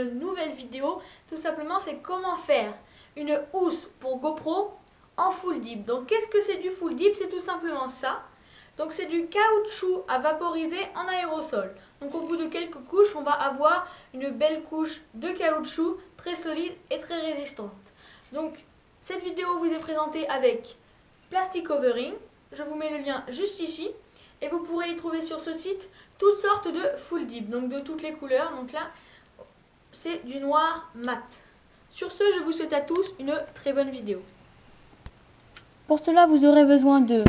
une nouvelle vidéo. Tout simplement, c'est comment faire une housse pour GoPro en full dip. Donc qu'est-ce que c'est du full dip? C'est tout simplement ça. Donc c'est du caoutchouc à vaporiser en aérosol. Donc au bout de quelques couches, on va avoir une belle couche de caoutchouc très solide et très résistante. Donc cette vidéo vous est présentée avec Plastic Covering. Je vous mets le lien juste ici. Et vous pourrez y trouver sur ce site toutes sortes de full dip, donc de toutes les couleurs. Donc là, c'est du noir mat. Sur ce, je vous souhaite à tous une très bonne vidéo. Pour cela, vous aurez besoin de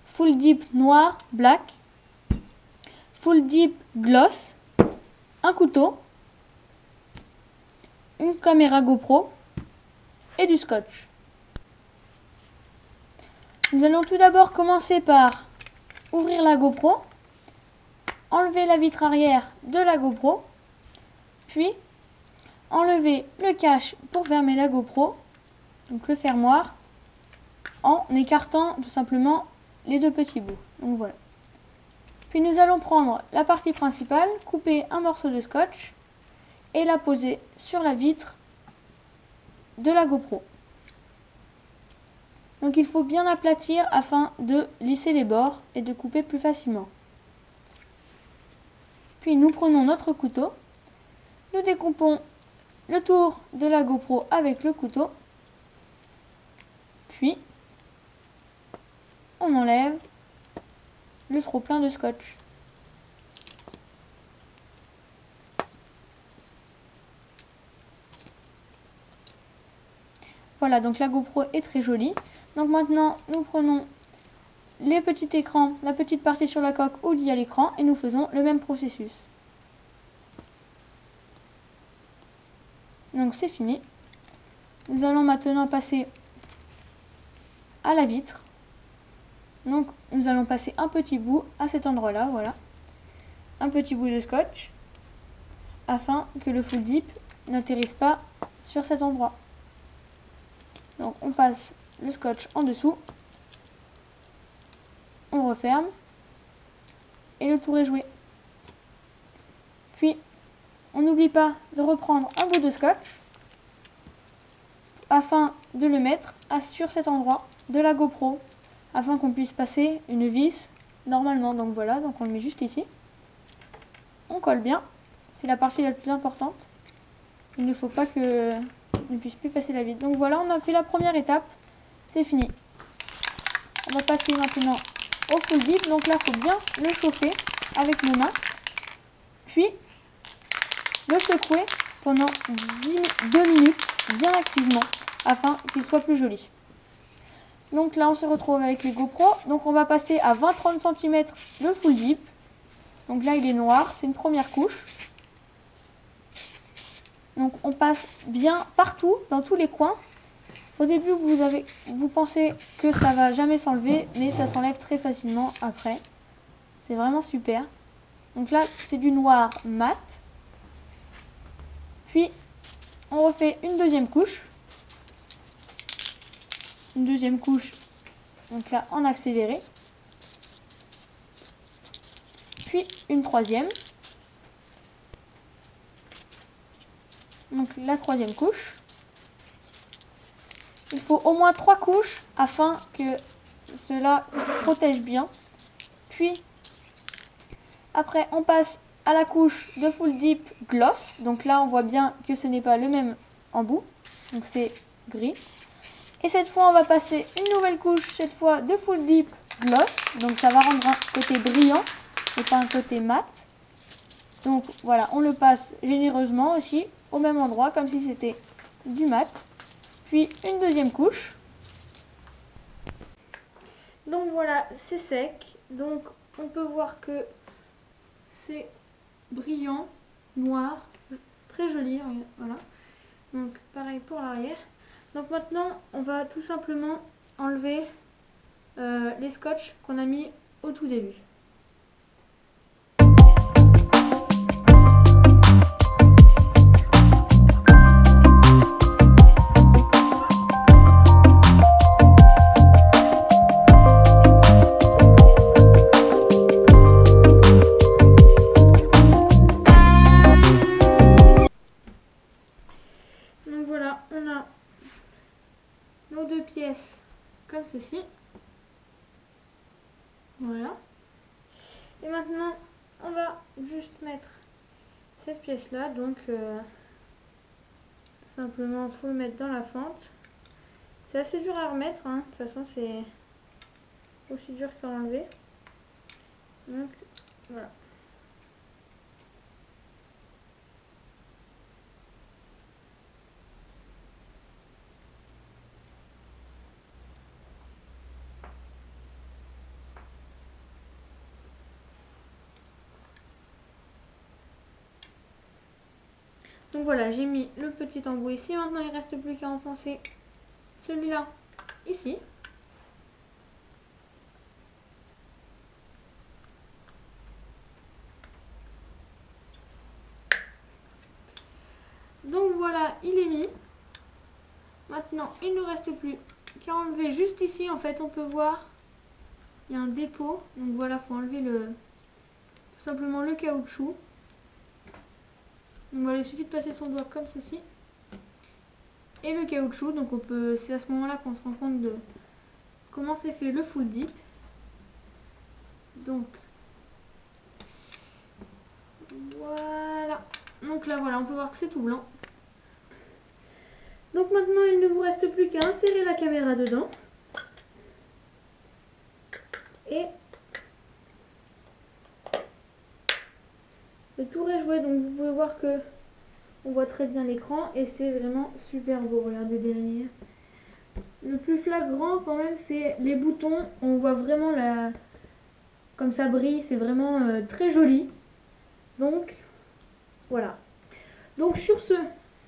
full dip noir, black, full dip gloss, un couteau, une caméra GoPro et du scotch. Nous allons tout d'abord commencer par ouvrir la GoPro, enlever la vitre arrière de la GoPro, puis enlever le cache pour fermer la GoPro, donc le fermoir, en écartant tout simplement les deux petits bouts. Donc voilà. Puis nous allons prendre la partie principale, couper un morceau de scotch et la poser sur la vitre de la GoPro. Donc il faut bien aplatir afin de lisser les bords et de couper plus facilement. Puis nous prenons notre couteau, nous découpons le tour de la GoPro avec le couteau, puis on enlève le trop plein de scotch. Voilà, donc la GoPro est très jolie. Donc maintenant, nous prenons les petits écrans, la petite partie sur la coque où il y a l'écran et nous faisons le même processus. Donc c'est fini. Nous allons maintenant passer à la vitre. Donc nous allons passer un petit bout à cet endroit-là, voilà. Un petit bout de scotch afin que le full dip n'atterrisse pas sur cet endroit. Donc on passe le scotch en dessous, on referme et le tour est joué. Puis on n'oublie pas de reprendre un bout de scotch afin de le mettre sur cet endroit de la GoPro afin qu'on puisse passer une vis normalement. Donc voilà, donc on le met juste ici, on colle bien, c'est la partie la plus importante. Il ne faut pas que ne puisse plus passer la vis. Donc voilà, on a fait la première étape. C'est fini. On va passer maintenant au full dip. Donc là, il faut bien le chauffer avec nos mains. Puis, le secouer pendant 2 minutes, bien activement, afin qu'il soit plus joli. Donc là, on se retrouve avec les GoPro. Donc on va passer à 20-30 cm le full dip. Donc là, il est noir. C'est une première couche. Donc on passe bien partout, dans tous les coins. Au début, vous pensez que ça va jamais s'enlever, mais ça s'enlève très facilement après. C'est vraiment super. Donc là, c'est du noir mat. Puis, on refait une deuxième couche. Une deuxième couche, donc là, en accéléré. Puis, une troisième. Donc la troisième couche. Il faut au moins 3 couches afin que cela protège bien. Puis après on passe à la couche de full dip gloss. Donc là on voit bien que ce n'est pas le même embout. Donc c'est gris. Et cette fois on va passer une nouvelle couche, cette fois de full dip gloss. Donc ça va rendre un côté brillant et pas un côté mat. Donc voilà, on le passe généreusement aussi au même endroit comme si c'était du mat. Puis une deuxième couche. Donc voilà, c'est sec. Donc on peut voir que c'est brillant, noir, très joli. Voilà. Donc pareil pour l'arrière. Donc maintenant, on va tout simplement enlever les scotch qu'on a mis au tout début. nos 2 pièces comme ceci. Voilà. Et maintenant, on va juste mettre cette pièce là, donc simplement il faut le mettre dans la fente. C'est assez dur à remettre, hein. De toute façon c'est aussi dur qu'à enlever. Donc voilà. Donc voilà, j'ai mis le petit embout ici. Maintenant, il ne reste plus qu'à enfoncer celui-là ici. Donc voilà, il est mis. Maintenant, il ne reste plus qu'à enlever juste ici. En fait, on peut voir, il y a un dépôt. Donc voilà, il faut enlever tout simplement le caoutchouc. Donc voilà, il suffit de passer son doigt comme ceci. Et le caoutchouc, donc c'est à ce moment-là qu'on se rend compte de comment c'est fait le full dip. Donc voilà. Donc là voilà, on peut voir que c'est tout blanc. Donc maintenant il ne vous reste plus qu'à insérer la caméra dedans. Et le tour est joué, donc vous pouvez voir que on voit très bien l'écran et c'est vraiment super beau. Regardez derrière. Le plus flagrant quand même, c'est les boutons. On voit vraiment comme ça brille, c'est vraiment très joli. Donc voilà. Donc sur ce,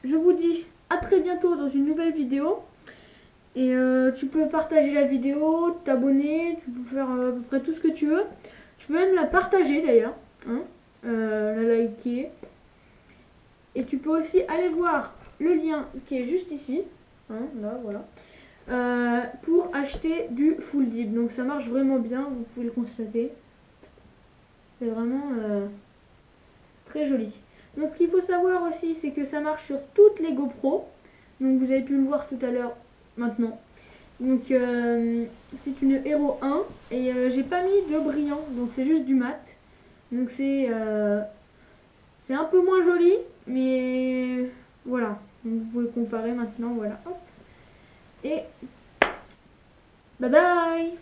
je vous dis à très bientôt dans une nouvelle vidéo. Et tu peux partager la vidéo, t'abonner, tu peux faire à peu près tout ce que tu veux. Tu peux même la partager d'ailleurs, hein, la liker. Et tu peux aussi aller voir le lien qui est juste ici, hein, là voilà, pour acheter du full dip. Donc ça marche vraiment bien, vous pouvez le constater. C'est vraiment très joli. Donc ce qu'il faut savoir aussi, c'est que ça marche sur toutes les GoPro. Donc vous avez pu le voir tout à l'heure, maintenant. Donc c'est une Hero 1 et j'ai pas mis de brillant, donc c'est juste du mat. Donc c'est un peu moins joli, mais voilà. Donc, vous pouvez comparer maintenant, voilà. Hop. Et bye bye.